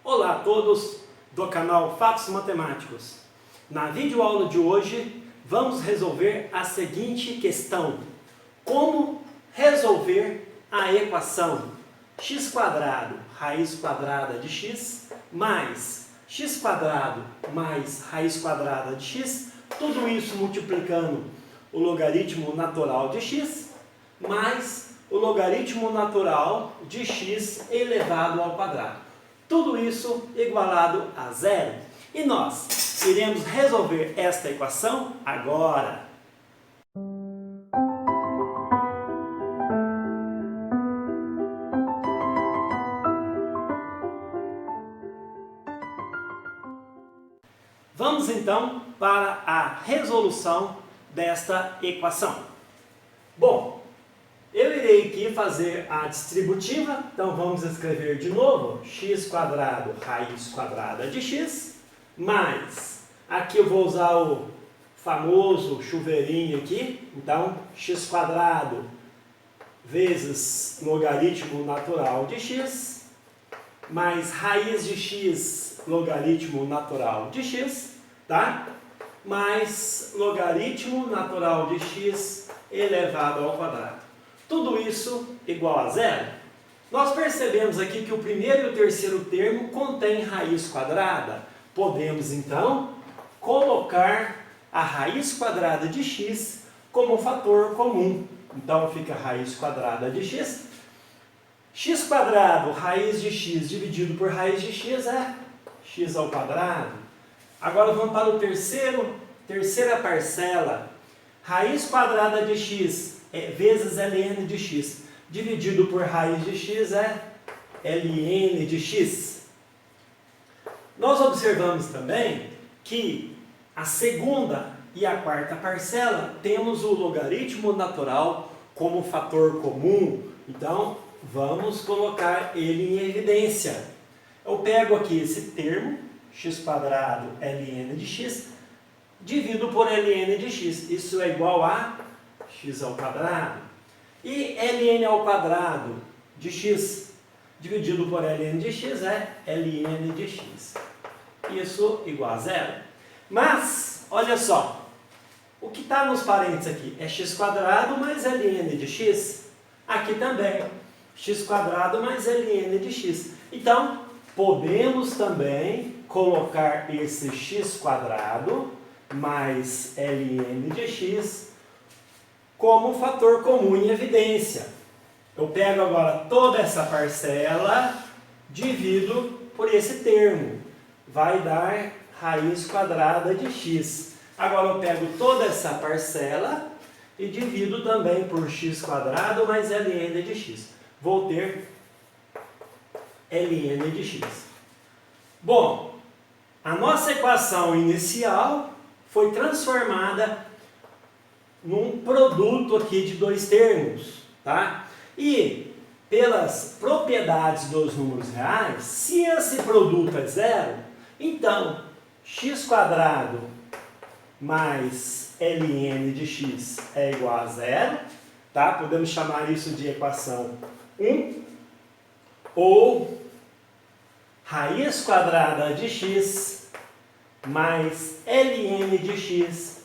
Olá a todos do canal Fatos Matemáticos. Na videoaula de hoje vamos resolver a seguinte questão: como resolver a equação x² raiz quadrada de x mais x² mais raiz quadrada de x, tudo isso multiplicando o logaritmo natural de x mais o logaritmo natural de x elevado ao quadrado. Tudo isso igualado a zero. E nós iremos resolver esta equação agora. Vamos então para a resolução desta equação. Bom, eu irei aqui fazer a distributiva, então vamos escrever de novo x² raiz quadrada de x, mais, aqui eu vou usar o famoso chuveirinho aqui, então x² vezes logaritmo natural de x, mais raiz de x logaritmo natural de x, tá? Mais logaritmo natural de x elevado ao quadrado. Tudo isso igual a zero. Nós percebemos aqui que o primeiro e o terceiro termo contém raiz quadrada. Podemos então colocar a raiz quadrada de x como fator comum. Então fica raiz quadrada de x. X² raiz de x dividido por raiz de x é x ao quadrado. Agora vamos para o terceira parcela. Raiz quadrada de x vezes ln de x dividido por raiz de x é ln de x. Nós observamos também que a segunda e a quarta parcela temos o logaritmo natural como fator comum. Então vamos colocar ele em evidência. Eu pego aqui esse termo, x² ln de x, divido por ln de x. Isso é igual a x ao quadrado. E ln ao quadrado de x dividido por ln de x é ln de x. Isso igual a zero. Mas, olha só, o que está nos parênteses aqui é x² mais ln de x. Aqui também, x² mais ln de x. Então, podemos também colocar esse x² mais ln de x como fator comum em evidência. Eu pego agora toda essa parcela, divido por esse termo. Vai dar raiz quadrada de x. Agora eu pego toda essa parcela e divido também por x² mais ln de x. Vou ter ln de x. Bom, a nossa equação inicial foi transformada num produto aqui de dois termos, tá? E pelas propriedades dos números reais, se esse produto é zero, então x² mais ln de x é igual a zero, tá? Podemos chamar isso de equação 1, ou raiz quadrada de x mais ln de x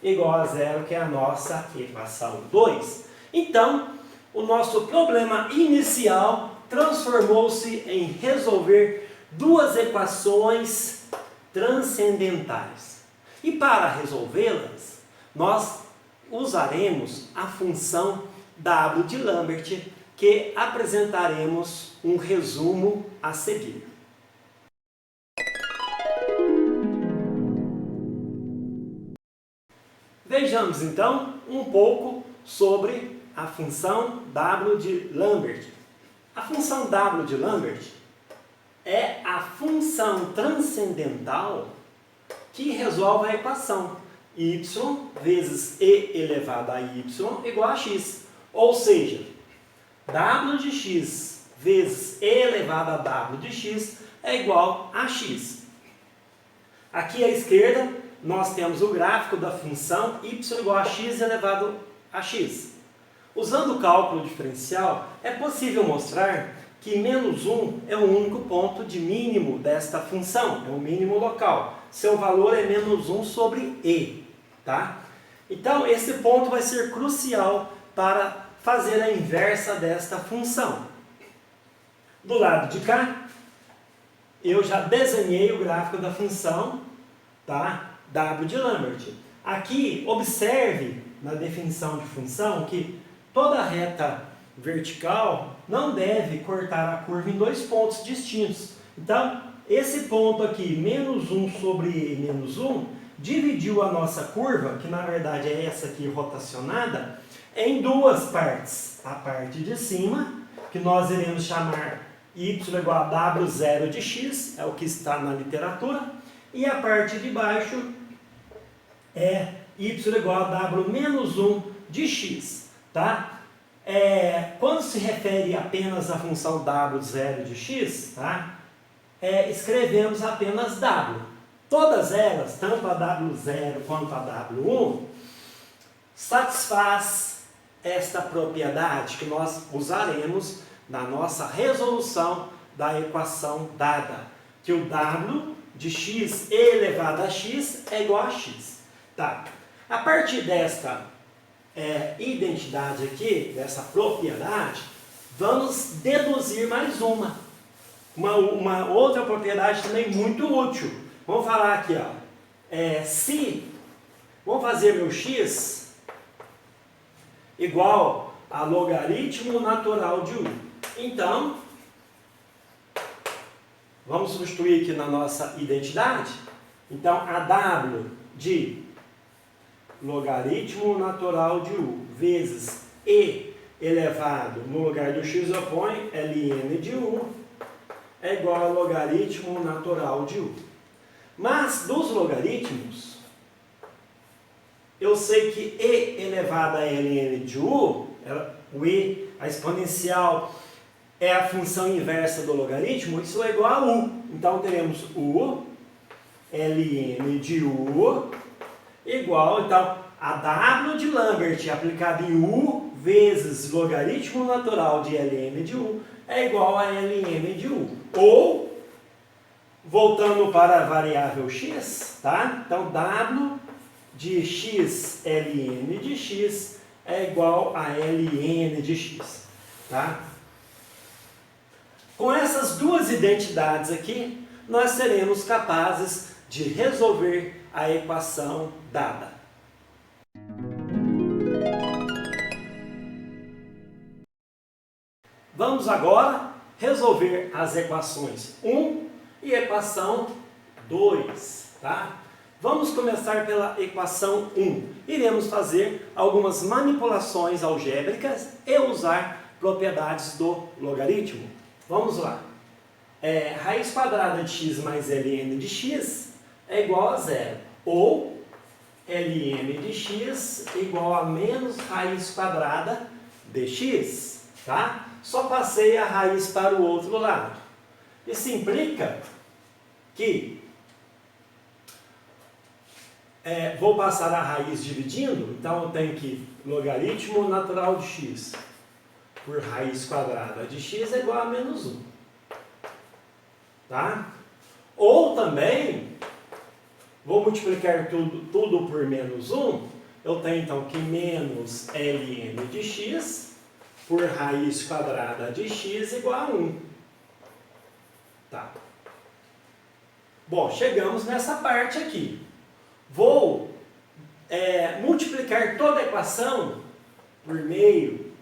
igual a zero, que é a nossa equação 2. Então, o nosso problema inicial transformou-se em resolver duas equações transcendentais. E para resolvê-las, nós usaremos a função W de Lambert, que apresentaremos um resumo a seguir. Vejamos então um pouco sobre a função W de Lambert. A função W de Lambert é a função transcendental que resolve a equação y vezes e elevado a y igual a x. Ou seja, W de x vezes e elevado a W de x é igual a x. Aqui à esquerda nós temos o gráfico da função y igual a x elevado a x. Usando o cálculo diferencial, é possível mostrar que menos 1 é o único ponto de mínimo desta função, é o mínimo local. Seu valor é menos 1 sobre e, tá? Então, esse ponto vai ser crucial para fazer a inversa desta função. Do lado de cá, eu já desenhei o gráfico da função, tá? W de Lambert. Aqui, observe na definição de função que toda reta vertical não deve cortar a curva em dois pontos distintos. Então, esse ponto aqui, menos 1 sobre e menos 1, dividiu a nossa curva, que na verdade é essa aqui rotacionada, em duas partes. A parte de cima, que nós iremos chamar y igual a w0 de x, é o que está na literatura, e a parte de baixo é y igual a w menos 1 de x, tá? Quando se refere apenas à função w0 de x, tá? Escrevemos apenas w. Todas elas, tanto a w0 quanto a w1, satisfaz esta propriedade que nós usaremos na nossa resolução da equação dada, que o w de x elevado a x é igual a x. Tá? A partir desta identidade aqui, dessa propriedade, vamos deduzir mais uma outra propriedade também muito útil. Vamos falar aqui, ó, vamos fazer meu x igual a logaritmo natural de 1. Então, vamos substituir aqui na nossa identidade. Então, a w de logaritmo natural de 1 vezes e elevado, no lugar do x eu ponho ln de 1, é igual a logaritmo natural de 1. Mas, dos logaritmos, eu sei que e elevado a ln de 1, o e, a exponencial, é a função inversa do logaritmo, isso é igual a u. Então, teremos u ln de u igual, então, a w de Lambert aplicada em u vezes logaritmo natural de ln de u é igual a ln de u. Ou, voltando para a variável x, tá? Então, w de x ln de x é igual a ln de x, tá? Com essas duas identidades aqui, nós seremos capazes de resolver a equação dada. Vamos agora resolver as equações 1 e equação 2, tá? Vamos começar pela equação 1. Iremos fazer algumas manipulações algébricas e usar propriedades do logaritmo. Vamos lá. Raiz quadrada de x mais ln de x é igual a zero. Ou ln de x igual a menos raiz quadrada de x. Tá? Só passei a raiz para o outro lado. Isso implica que vou passar a raiz dividindo, então eu tenho que logaritmo natural de x por raiz quadrada de x é igual a menos 1. Tá? Ou também, vou multiplicar tudo por menos 1, eu tenho então que menos ln de x por raiz quadrada de x igual a 1. Tá? Bom, chegamos nessa parte aqui. Vou multiplicar toda a equação por meio.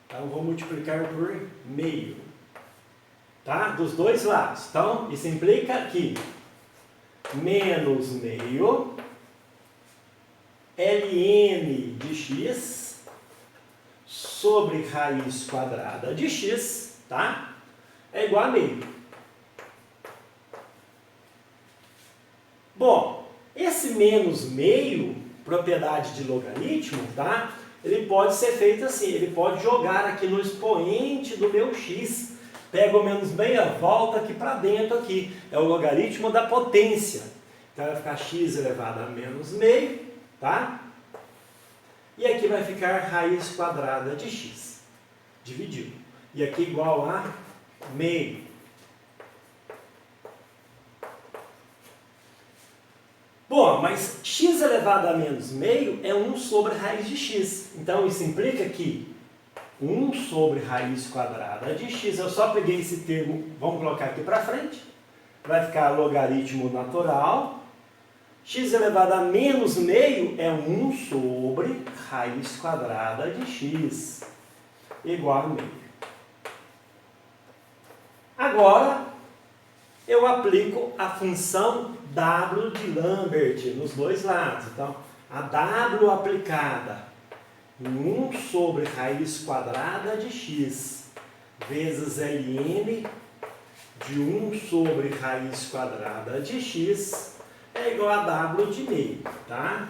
Então, vou multiplicar por meio. Tá? Dos dois lados. Então, isso implica que menos meio ln de x sobre raiz quadrada de x, tá? É igual a meio. Bom, esse menos meio, propriedade de logaritmo, tá? Ele pode ser feito assim, ele pode jogar aqui no expoente do meu x, pega o menos meia, volta aqui para dentro aqui, é o logaritmo da potência. Então vai ficar x elevado a menos meio, tá? E aqui vai ficar raiz quadrada de x, dividido. e aqui igual a meio. Bom, mas x elevado a menos meio é 1 sobre raiz de x. Então, isso implica que 1 sobre raiz quadrada de x, eu só peguei esse termo, vamos colocar aqui para frente, vai ficar logaritmo natural. X elevado a menos meio é 1 sobre raiz quadrada de x, igual a meio. Agora, eu aplico a função W de Lambert nos dois lados. Então, a W aplicada em 1 sobre raiz quadrada de x vezes ln de 1 sobre raiz quadrada de x é igual a W de meio, tá?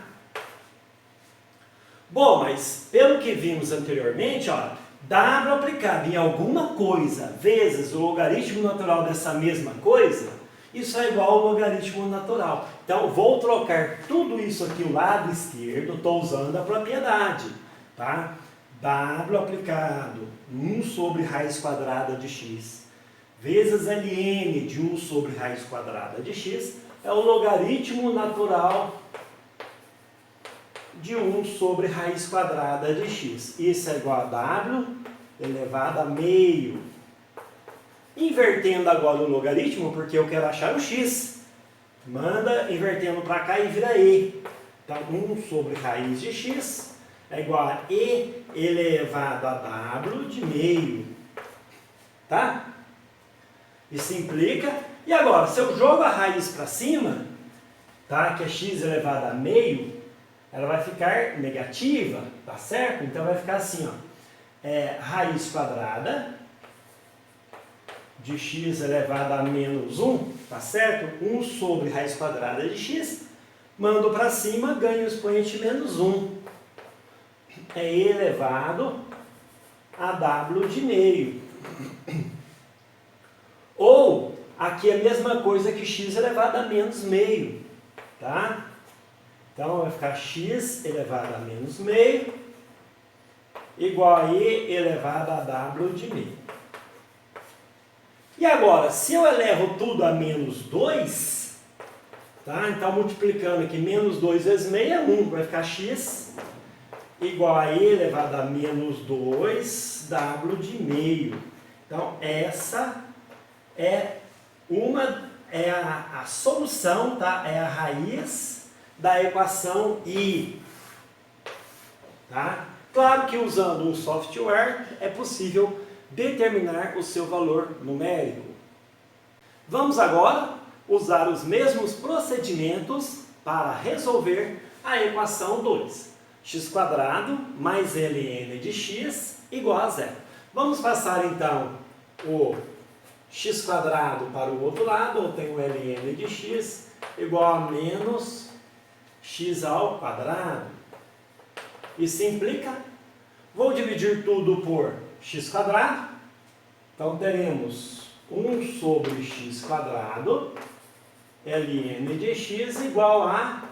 Bom, mas pelo que vimos anteriormente, ó, W aplicado em alguma coisa vezes o logaritmo natural dessa mesma coisa, isso é igual ao logaritmo natural. Então, vou trocar tudo isso aqui, o lado esquerdo, estou usando a propriedade, tá? W aplicado 1 sobre raiz quadrada de x vezes ln de 1 sobre raiz quadrada de x é o logaritmo natural de 1 sobre raiz quadrada de x. Isso é igual a W elevado a meio. Invertendo agora o logaritmo, porque eu quero achar o x. Manda invertendo para cá e vira e. Então, 1 sobre raiz de x é igual a e elevado a W de meio. Tá? Isso implica. E agora, se eu jogo a raiz para cima, tá? Que é x elevado a meio, ela vai ficar negativa, tá certo? Então vai ficar assim, ó, raiz quadrada de x elevado a menos 1, tá certo? 1 sobre raiz quadrada de x, mando para cima, ganho o expoente menos 1. É elevado a W de meio. Ou, aqui é a mesma coisa que x elevado a menos meio, tá? Então, vai ficar x elevado a menos meio igual a e elevado a W de meio. E agora, se eu elevo tudo a menos 2, tá? Então, multiplicando aqui, menos 2 vezes meio é 1, vai ficar x igual a e elevado a menos 2 W de meio. Então, essa é a solução, tá? É a raiz da equação I. Tá? Claro que usando um software é possível determinar o seu valor numérico. Vamos agora usar os mesmos procedimentos para resolver a equação 2. x² mais ln de x igual a zero. Vamos passar então o x² para o outro lado, eu tenho ln de x igual a menos x ao quadrado. Isso implica, vou dividir tudo por x², então teremos 1 sobre x², ln de x igual a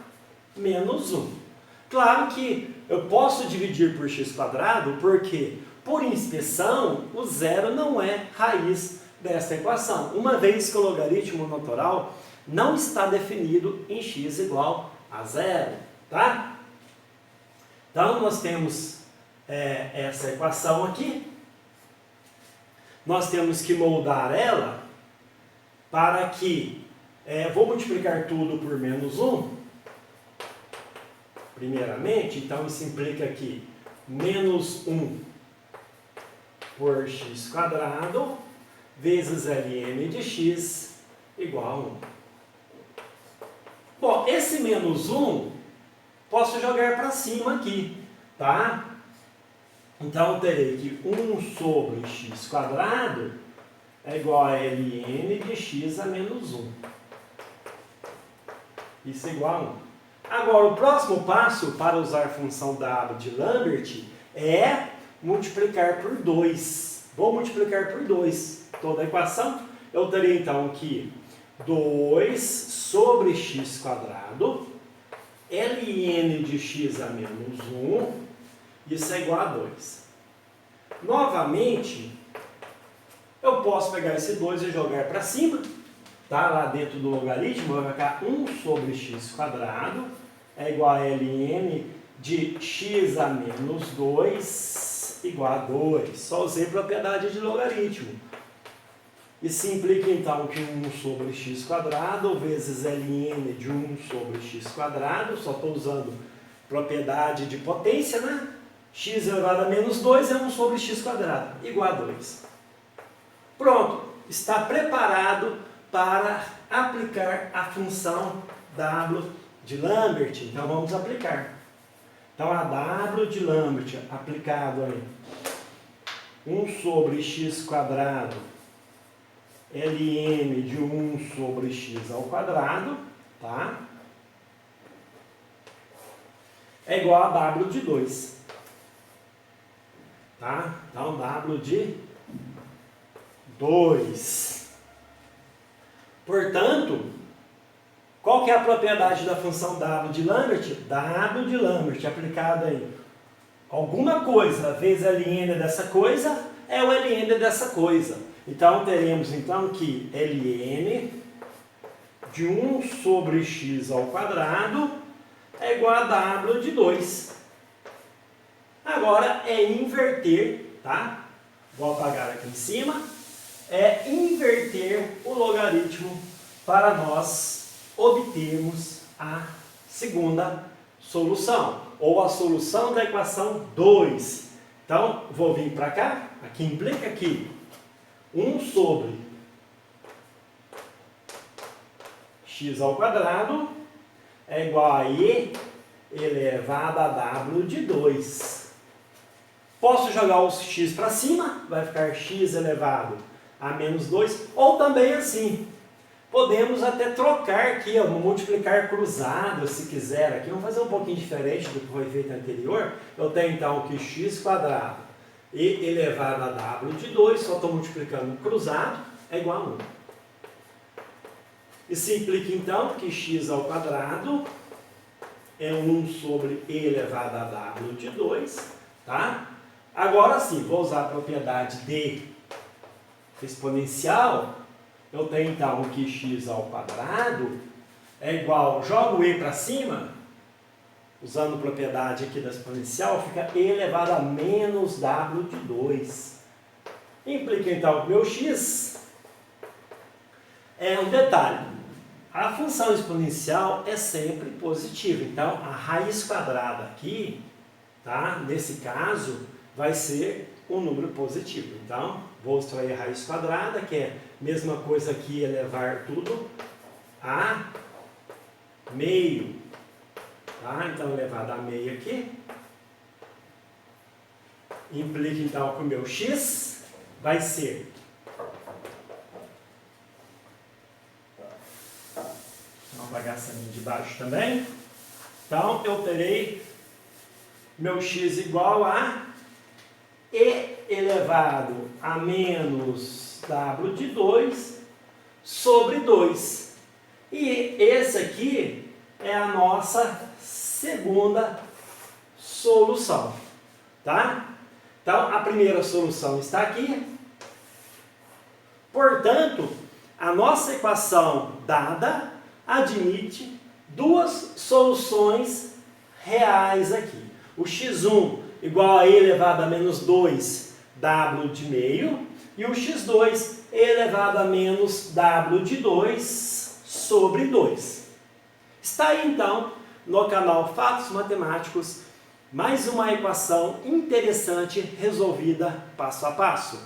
menos 1. Claro que eu posso dividir por x², porque, por inspeção, o zero não é raiz dessa equação, uma vez que o logaritmo natural não está definido em x igual a zero, tá? Então, nós temos essa equação aqui. Nós temos que moldar ela para que... vou multiplicar tudo por menos 1, primeiramente. Então, isso implica que menos 1 por x² vezes ln de x igual a 1. Bom, esse menos 1, posso jogar para cima aqui, tá? Então, eu terei que 1 sobre x² é igual a ln de x a menos 1. Isso é igual a 1. Agora, o próximo passo para usar a função W de Lambert é multiplicar por 2. Vou multiplicar por 2 toda a equação. Eu terei, então, que 2 sobre x², ln de x a menos 1, isso é igual a 2. Novamente, Eu posso pegar esse 2 e jogar para cima, tá? Lá dentro do logaritmo vai ficar 1 sobre x quadrado é igual a ln de x a menos 2 igual a 2. Só usei propriedade de logaritmo. Isso implica então que 1 sobre x quadrado vezes ln de 1 sobre x quadrado, só estou usando propriedade de potência, né? X elevado a menos 2 é 1 sobre x quadrado, igual a 2. Pronto, está preparado para aplicar a função W de Lambert. Então vamos aplicar. Então a W de Lambert aplicado aí 1 sobre x quadrado ln de 1 sobre x ao quadrado, tá? É igual a W de 2. Tá? Então W de 2. Portanto, qual que é a propriedade da função W de Lambert? W de Lambert aplicado em alguma coisa vezes ln dessa coisa é o ln dessa coisa. Então teremos então que ln de 1 sobre x ao quadrado é igual a W de 2. Agora é inverter, tá? Vou apagar aqui em cima. É inverter o logaritmo para nós obtermos a segunda solução, ou a solução da equação 2. Então, vou vir para cá, aqui implica que 1 sobre x ao quadrado é igual a e elevado a W de 2. Posso jogar o x para cima, vai ficar x elevado a menos 2, ou também assim. Podemos até trocar aqui, ó, no multiplicar cruzado, se quiser. Aqui vamos fazer um pouquinho diferente do que foi feito anterior. Eu tenho então que x quadrado e elevado a W de 2, só estou multiplicando cruzado, é igual a 1. Isso implica então que x ao quadrado é 1 sobre e elevado a W de 2, tá? Agora sim, vou usar a propriedade de exponencial. Eu tenho então que x ao quadrado é igual, jogo e para cima, usando a propriedade aqui da exponencial, fica e elevado a menos W de 2. Implica então que meu x é um detalhe. A função exponencial é sempre positiva. Então, a raiz quadrada aqui, tá? Nesse caso, vai ser um número positivo. Então, vou extrair a raiz quadrada, que é a mesma coisa que elevar tudo a meio. Tá? Então, elevado a meio aqui. Implica, então, que o meu x vai ser... Vamos apagar essa linha de baixo também. Então, eu terei meu x igual a e elevado a menos W de 2 sobre 2. E esse aqui é a nossa segunda solução. Tá? Então, a primeira solução está aqui. Portanto, a nossa equação dada admite duas soluções reais aqui. O x1 igual a e elevado a menos 2 W de meio e o x2 e elevado a menos W de 2 sobre 2. Está aí então no canal Fatos Matemáticos mais uma equação interessante resolvida passo a passo.